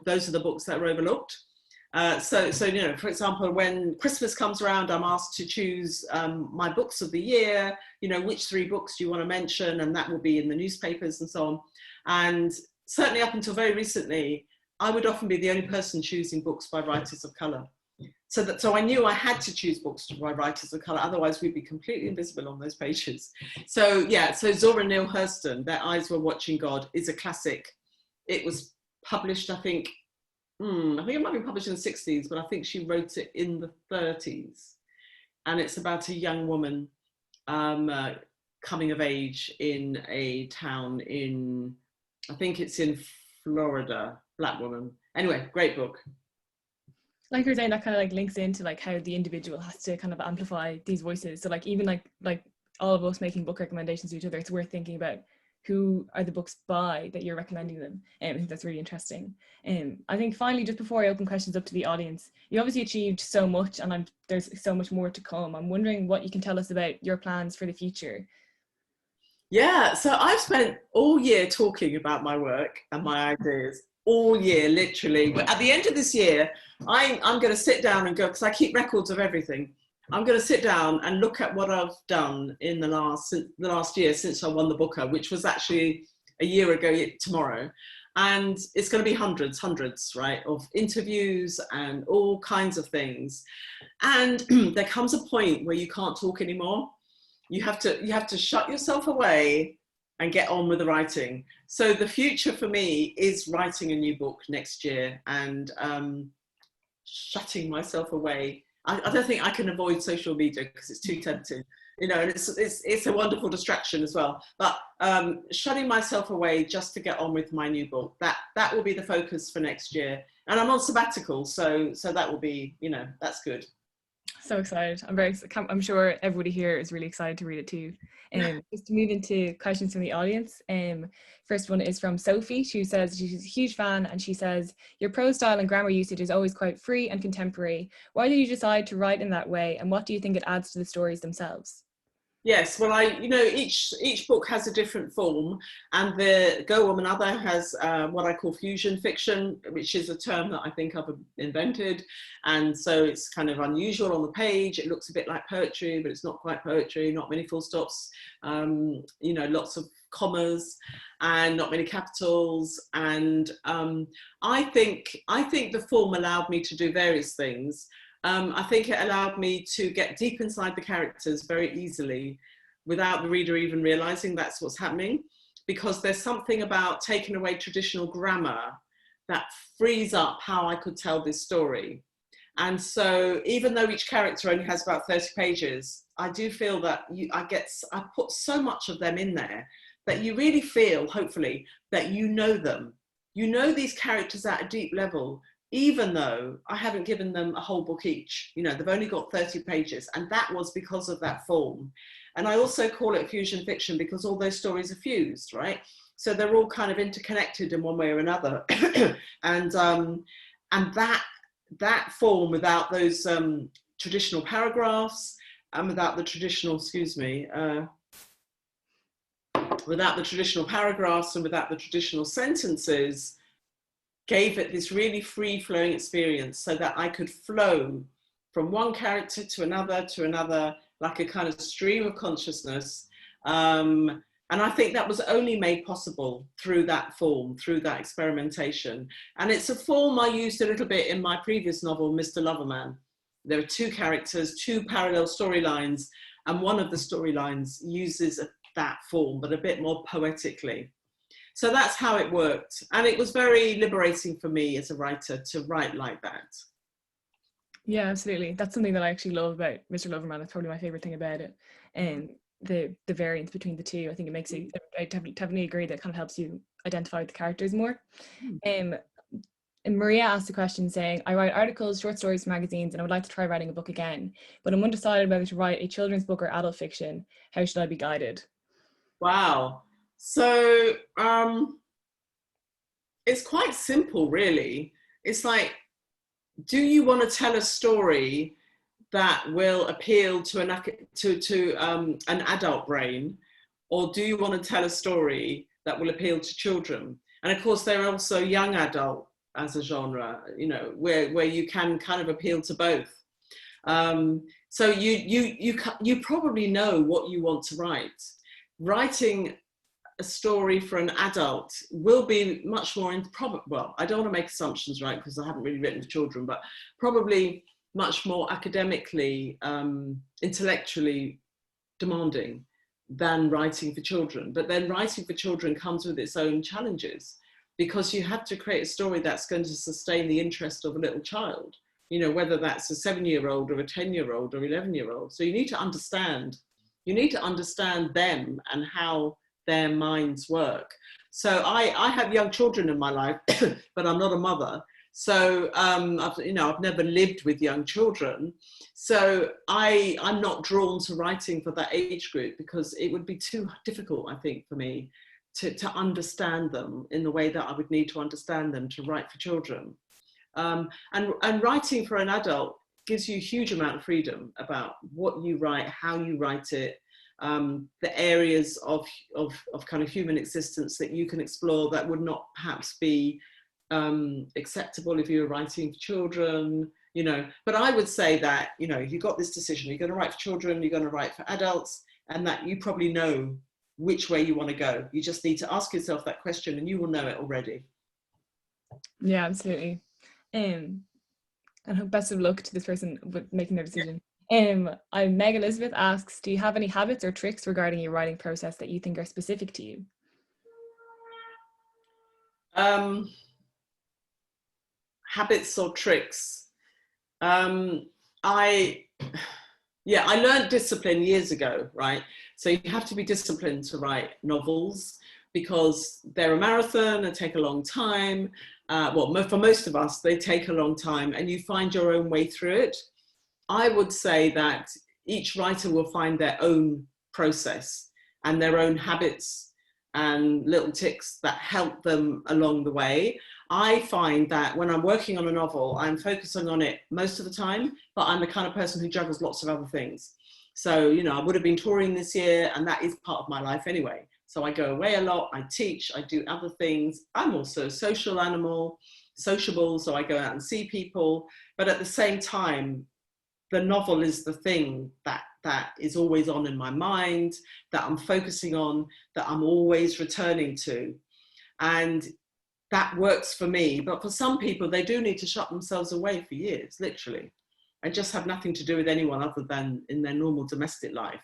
those are the books that are overlooked. So you know, for example, when Christmas comes around, I'm asked to choose my books of the year. You know, which 3 books do you want to mention, and that will be in the newspapers and so on. And certainly up until very recently, I would often be the only person choosing books by writers of colour. So I knew I had to choose books by writers of colour, otherwise we'd be completely invisible on those pages. So yeah, so Zora Neale Hurston, Their Eyes Were Watching God, is a classic. It was published, I think it might be published in the 60s, but I think she wrote it in the 30s. And it's about a young woman coming of age in a town in, I think it's in Florida, Black woman. Anyway, great book. Like you're saying, that kind of like links into like how the individual has to kind of amplify these voices. So like even like all of us making book recommendations to each other, it's worth thinking about who are the books by that you're recommending them. I think that's really interesting. I think finally, just before I open questions up to the audience, you obviously achieved so much, and there's so much more to come. I'm wondering what you can tell us about your plans for the future. Yeah, so I've spent all year talking about my work and my ideas, all year, literally. But at the end of this year, I'm going to sit down and go, because I keep records of everything. I'm going to sit down and look at what I've done in the last year since I won the Booker, which was actually a year ago tomorrow. And it's going to be hundreds, right, of interviews and all kinds of things. And there comes a point where you can't talk anymore. You have to shut yourself away and get on with the writing. So the future for me is writing a new book next year and shutting myself away. I don't think I can avoid social media because it's too tempting, you know, and it's a wonderful distraction as well. But shutting myself away just to get on with my new book, that will be the focus for next year. And I'm on sabbatical, so that will be, you know, that's good. So excited. I'm sure everybody here is really excited to read it too. Just to move into questions from the audience. First one is from Sophie. She says she's a huge fan, and she says, your prose style and grammar usage is always quite free and contemporary. Why did you decide to write in that way, and what do you think it adds to the stories themselves? Yes, well, each book has a different form, and the Go Woman Other has what I call fusion fiction, which is a term that I think I've invented, and so it's kind of unusual on the page. It looks a bit like poetry, but it's not quite poetry. Not many full stops, you know, lots of commas, and not many capitals. And I think the form allowed me to do various things. I think it allowed me to get deep inside the characters very easily without the reader even realizing that's what's happening, because there's something about taking away traditional grammar that frees up how I could tell this story. And so even though each character only has about 30 pages, I do feel that I put so much of them in there that you really feel, hopefully, that you know them. You know these characters at a deep level, even though I haven't given them a whole book each. You know, they've only got 30 pages, and that was because of that form. And I also call it fusion fiction because all those stories are fused, right? So they're all kind of interconnected in one way or another. and that form, without those traditional paragraphs, and without the traditional, without the traditional paragraphs and without the traditional sentences, gave it this really free-flowing experience so that I could flow from one character to another, like a kind of stream of consciousness. And I think that was only made possible through that form, through that experimentation. And it's a form I used a little bit in my previous novel, Mr. Loverman. There are 2 characters, 2 parallel storylines, and one of the storylines uses that form, but a bit more poetically. So that's how it worked. And it was very liberating for me as a writer to write like that. Yeah, absolutely. That's something that I actually love about Mr. Loverman. It's probably my favorite thing about it. And the variance between the two, I think it makes it, I definitely agree, that kind of helps you identify with the characters more. And Maria asked a question saying, I write articles, short stories for magazines, and I would like to try writing a book again, but I'm undecided whether to write a children's book or adult fiction. How should I be guided? Wow. So it's quite simple, really. It's like, do you want to tell a story that will appeal to an adult brain, or do you want to tell a story that will appeal to children? And of course, there are also young adult as a genre, you know, where you can kind of appeal to both. So you probably know what you want to write. Writing a story for an adult will be much more well, I don't want to make assumptions, right, because I haven't really written for children, but probably much more academically, intellectually demanding than writing for children. But then writing for children comes with its own challenges, because you have to create a story that's going to sustain the interest of a little child, you know, whether that's a 7-year-old or a 10-year-old or 11-year-old. So you need to understand them and how their minds work. So I have young children in my life, but I'm not a mother. So I've never lived with young children. So I'm not drawn to writing for that age group, because it would be too difficult, I think, for me to understand them in the way that I would need to understand them to write for children. And writing for an adult gives you a huge amount of freedom about what you write, how you write it, the areas of kind of human existence that you can explore that would not perhaps be acceptable if you were writing for children, you know. But I would say that, you know, you got this decision, you're going to write for children, you're going to write for adults, and that you probably know which way you want to go. You just need to ask yourself that question, and you will know it already. Yeah, absolutely. And best of luck to this person with making their decision. Meg Elizabeth asks, do you have any habits or tricks regarding your writing process that you think are specific to you? Habits or tricks? I learned discipline years ago, right? So you have to be disciplined to write novels, because they're a marathon and take a long time. For most of us, they take a long time, and you find your own way through it. I would say that each writer will find their own process and their own habits and little tics that help them along the way. I find that when I'm working on a novel, I'm focusing on it most of the time, but I'm the kind of person who juggles lots of other things. So, you know, I would have been touring this year, and that is part of my life anyway. So I go away a lot, I teach, I do other things. I'm also a social animal, sociable, so I go out and see people. But at the same time, the novel is the thing that is always on in my mind, that I'm focusing on, that I'm always returning to. And that works for me. But for some people, they do need to shut themselves away for years, literally, and just have nothing to do with anyone other than in their normal domestic life.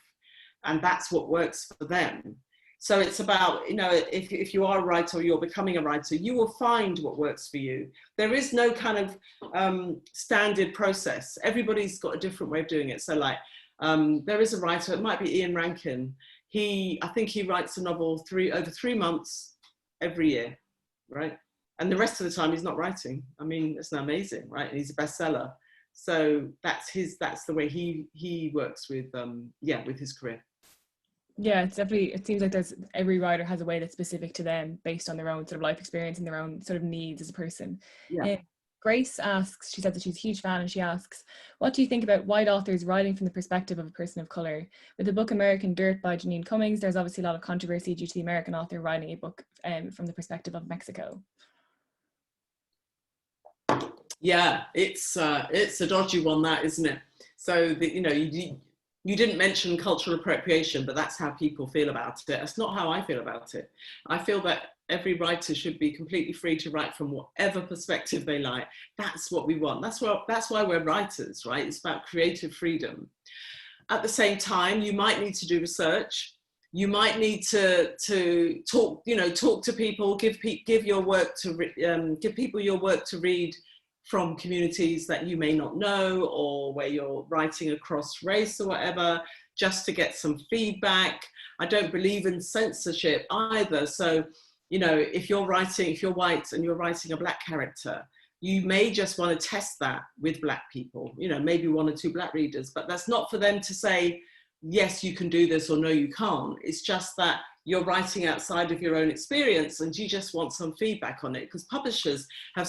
And that's what works for them. So it's about, you know, if you are a writer or you're becoming a writer, you will find what works for you. There is no kind of standard process. Everybody's got a different way of doing it. So like, there is a writer, it might be Ian Rankin. I think he writes a novel over 3 months every year, right? And the rest of the time he's not writing. I mean, it's amazing, right? And he's a bestseller. So that's the way he works with his career. Yeah, it's definitely, it seems like every writer has a way that's specific to them based on their own sort of life experience and their own sort of needs as a person. Yeah. Grace asks, she said that she's a huge fan, and she asks, what do you think about white authors writing from the perspective of a person of colour? With the book American Dirt by Janine Cummings, there's obviously a lot of controversy due to the American author writing a book from the perspective of Mexico. Yeah, it's a dodgy one, that, isn't it? So you didn't mention cultural appropriation, but that's how people feel about it. That's not how I feel about it. I feel that every writer should be completely free to write from whatever perspective they like. That's what we want. That's why we're writers, right? It's about creative freedom. At the same time, you might need to do research. You might need to talk to people, give people your work to read from communities that you may not know, or where you're writing across race or whatever, just to get some feedback. I don't believe in censorship either. So, you know, if you're white and you're writing a Black character, you may just want to test that with Black people, you know, maybe 1 or 2 Black readers, but that's not for them to say, yes, you can do this, or no, you can't. It's just that you're writing outside of your own experience and you just want some feedback on it, because publishers have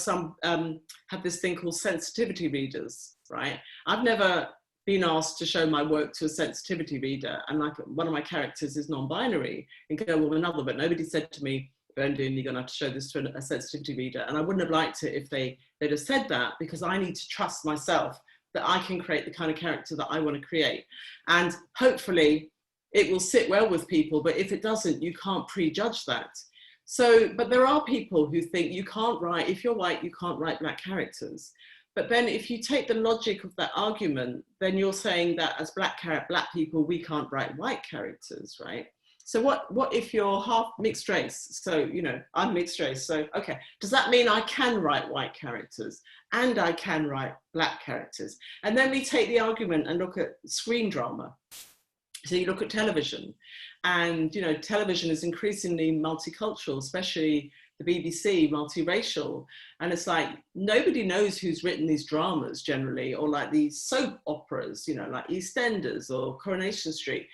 this thing called sensitivity readers, right? I've never been asked to show my work to a sensitivity reader, and like one of my characters is non-binary, and go, well, another, but nobody said to me, Bernardine, you're going to have to show this to a sensitivity reader. And I wouldn't have liked it if they'd have said that, because I need to trust myself that I can create the kind of character that I want to create. And hopefully it will sit well with people, but if it doesn't, you can't prejudge that. So, but there are people who think you can't write, if you're white, you can't write black characters. But then if you take the logic of that argument, then you're saying that as black people, we can't write white characters, right? So what if you're half mixed race? So, you know, I'm mixed race. So, okay, does that mean I can write white characters and I can write black characters? And then we take the argument and look at screen drama. So you look at television, and, you know, television is increasingly multicultural, especially the BBC, multiracial. And it's like, nobody knows who's written these dramas generally, or like these soap operas, you know, like EastEnders or Coronation Street.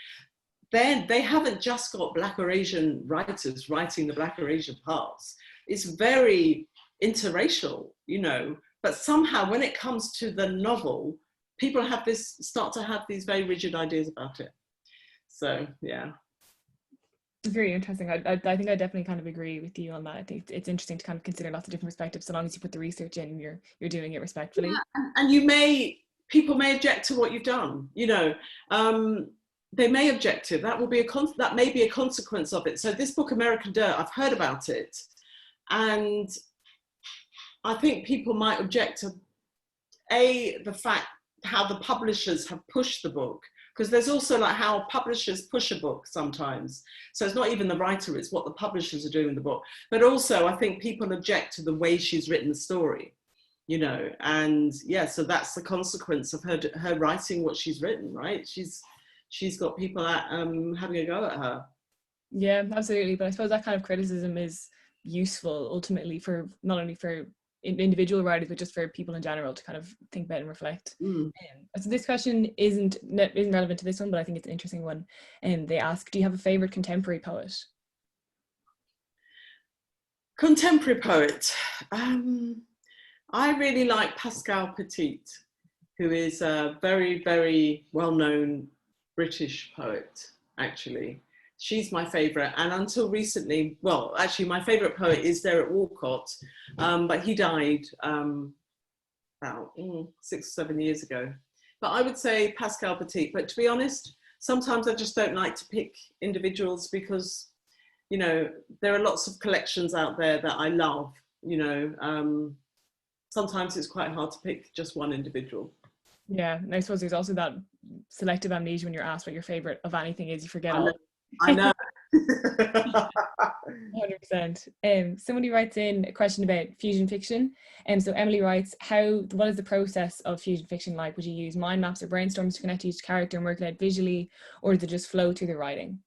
Then they haven't just got black or Asian writers writing the black or Asian parts. It's very interracial, you know, but somehow when it comes to the novel, people start to have these very rigid ideas about it. So, yeah. It's very interesting. I think I definitely kind of agree with you on that. I think it's interesting to kind of consider lots of different perspectives, so long as you put the research in and you're doing it respectfully. Yeah, and people may object to what you've done, you know. They may object to that. That may be a consequence of it. So this book, American Dirt, I've heard about it, and I think people might object to the fact how the publishers have pushed the book, because there's also like how publishers push a book sometimes. So it's not even the writer, it's what the publishers are doing in the book. But also I think people object to the way she's written the story, you know, and yeah, so that's the consequence of her writing what she's written, right? She's got people having a go at her. Yeah, absolutely. But I suppose that kind of criticism is useful ultimately for not only for individual writers, but just for people in general to kind of think about and reflect. So this question isn't relevant to this one, but I think it's an interesting one. And they ask, do you have a favorite contemporary poet? Contemporary poet. I really like Pascal Petit, who is a very, very well-known British poet, actually. She's my favourite, and until recently, well, actually my favourite poet is Derek Walcott, but he died about 6 or 7 years ago. But I would say Pascal Petit, but to be honest, sometimes I just don't like to pick individuals because, you know, there are lots of collections out there that I love, you know. Sometimes it's quite hard to pick just one individual. Yeah, and I suppose there's also that selective amnesia when you're asked what your favourite of anything is, you forget all. I know. 100%. Somebody writes in a question about fusion fiction. So Emily writes, what is the process of fusion fiction like? Would you use mind maps or brainstorms to connect each character and work it out visually, or does it just flow through the writing?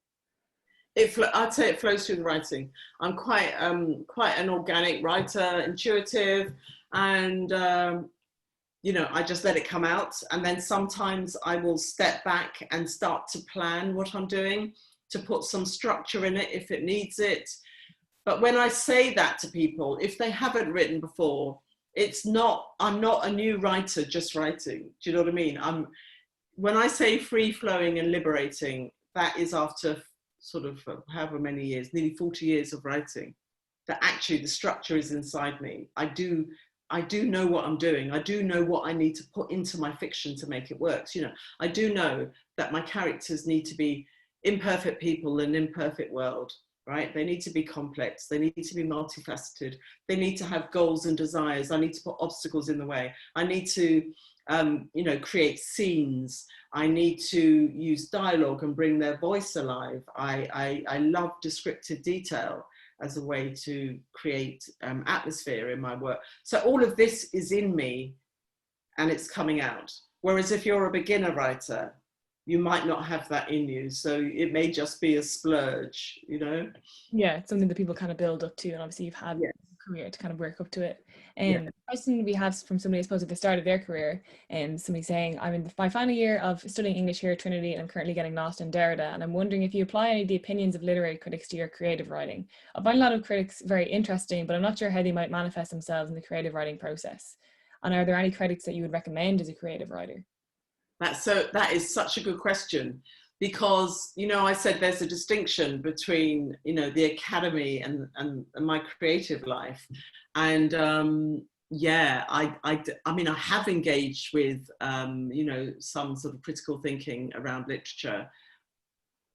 I'd say it flows through the writing. I'm quite an organic writer, intuitive, and you know, I just let it come out. And then sometimes I will step back and start to plan what I'm doing, to put some structure in it if it needs it. But when I say that to people, if they haven't written before, I'm not a new writer just writing. Do you know what I mean? When I say free flowing and liberating, that is after sort of however many years, nearly 40 years of writing, that actually the structure is inside me. I do know what I'm doing. I do know what I need to put into my fiction to make it work. So, you know, I do know that my characters need to be imperfect people in an imperfect world, right? They need to be complex. They need to be multifaceted. They need to have goals and desires. I need to put obstacles in the way. I need to, you know, create scenes. I need to use dialogue and bring their voice alive. I love descriptive detail as a way to create atmosphere in my work. So all of this is in me and it's coming out. Whereas if you're a beginner writer, you might not have that in you. So it may just be a splurge, you know? Yeah, it's something that people kind of build up to, and obviously you've had a career to kind of work up to it. And the question we had from somebody, I suppose, at the start of their career, and somebody saying, I'm in my final year of studying English here at Trinity, and I'm currently getting lost in Derrida, and I'm wondering if you apply any of the opinions of literary critics to your creative writing. I find a lot of critics very interesting, but I'm not sure how they might manifest themselves in the creative writing process. And are there any critics that you would recommend as a creative writer? That is such a good question, because, you know, I said there's a distinction between, you know, the academy and my creative life. And yeah, I mean, I have engaged with, you know, some sort of critical thinking around literature,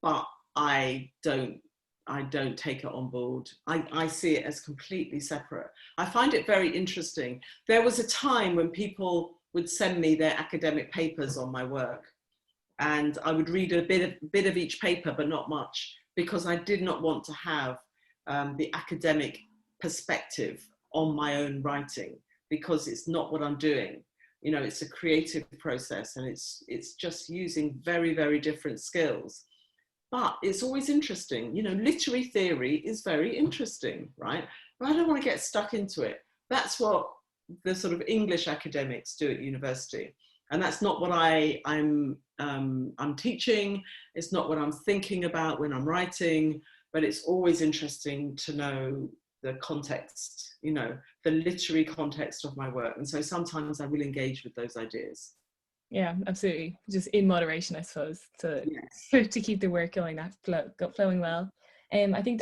but I don't take it on board. I see it as completely separate. I find it very interesting. There was a time when people would send me their academic papers on my work, and I would read a bit of each paper, but not much, because I did not want to have the academic perspective on my own writing, because it's not what I'm doing. You know, it's a creative process, and it's just using very, very different skills. But it's always interesting. You know, literary theory is very interesting, right? But I don't want to get stuck into it. That's what the sort of English academics do at university. And that's not what I'm teaching. It's not what I'm thinking about when I'm writing, but it's always interesting to know the context, you know, the literary context of my work. And so sometimes I will engage with those ideas. Yeah, absolutely. Just in moderation, I suppose, to keep the work going, flowing well. I think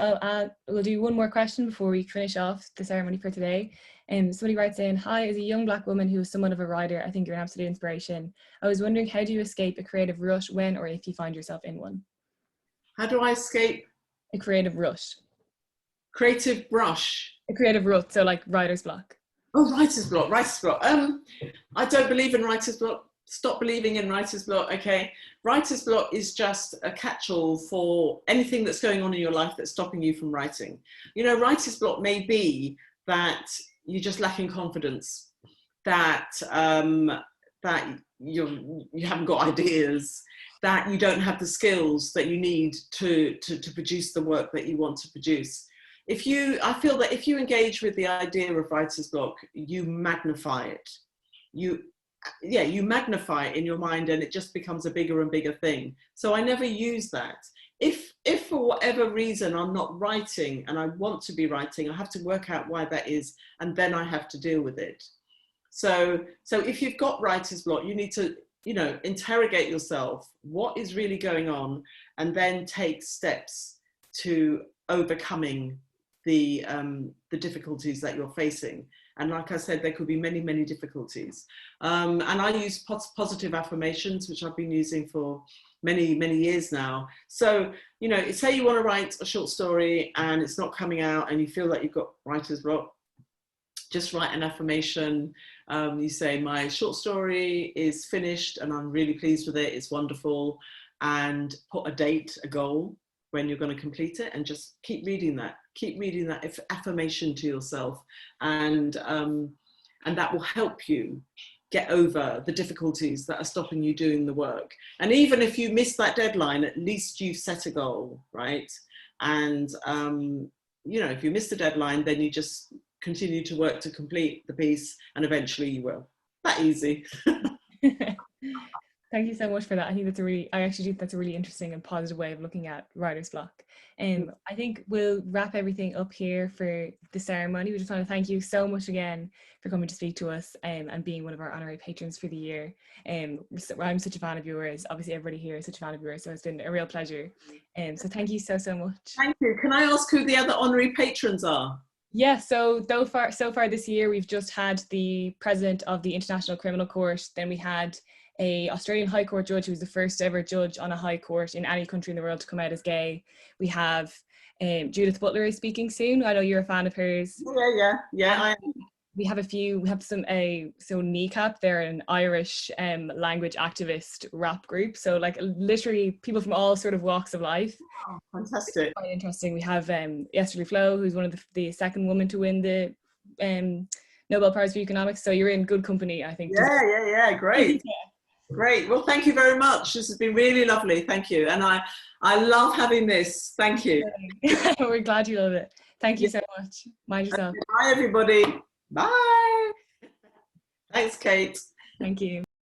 we'll do one more question before we finish off the ceremony for today. Somebody writes in, "Hi, as a young Black woman who is somewhat of a writer, I think you're an absolute inspiration. I was wondering, how do you escape a creative rush when or if you find yourself in one?" How do I escape? A creative rush. Creative brush. A creative rut, so like writer's block. Oh, writer's block, writer's block. I don't believe in writer's block. Stop believing in writer's block, okay? Writer's block is just a catch-all for anything that's going on in your life that's stopping you from writing. You know, writer's block may be that you're just lacking confidence, that you haven't got ideas, that you don't have the skills that you need to produce the work that you want to produce. I feel that if you engage with the idea of writer's block, you magnify it. You magnify it in your mind, and it just becomes a bigger and bigger thing. So I never use that. If for whatever reason I'm not writing and I want to be writing, I have to work out why that is, and then I have to deal with it. So if you've got writer's block, you need to, you know, interrogate yourself, what is really going on, and then take steps to overcoming the difficulties that you're facing. And like I said, there could be many, many difficulties. And I use positive affirmations, which I've been using for many, many years now. So, you know, say you want to write a short story and it's not coming out and you feel like you've got writer's block, just write an affirmation. You say, my short story is finished and I'm really pleased with it. It's wonderful. And put a date, a goal, when you're going to complete it, and just keep reading that affirmation to yourself, and that will help you get over the difficulties that are stopping you doing the work. And even if you miss that deadline, at least you've set a goal, right? And you know, if you miss the deadline, then you just continue to work to complete the piece, and eventually you will. That easy. Thank you so much for that. I think I actually think that's a really interesting and positive way of looking at writer's block. I think we'll wrap everything up here for the ceremony. We just want to thank you so much again for coming to speak to us and being one of our honorary patrons for the year. I'm such a fan of yours. Obviously, everybody here is such a fan of yours, so it's been a real pleasure. So thank you so much. Thank you. Can I ask who the other honorary patrons are? Yeah, so far this year, we've just had the president of the International Criminal Court. Then we had an Australian High Court judge who was the first ever judge on a high court in any country in the world to come out as gay. We have Judith Butler is speaking soon. I know you're a fan of hers. Yeah. I am. We have some Kneecap, they're an Irish language activist rap group. So like literally people from all sort of walks of life. Oh, fantastic. It's quite interesting. We have Esther Flo, who's one of the second woman to win the Nobel Prize for Economics. So you're in good company, I think. Yeah, great. Yeah. Great. Well, thank you very much. This has been really lovely. Thank you. And I love having this. Thank you. We're glad you love it. Thank you so much. Mind yourself. Bye, everybody. Bye. Thanks, Kate. Thank you.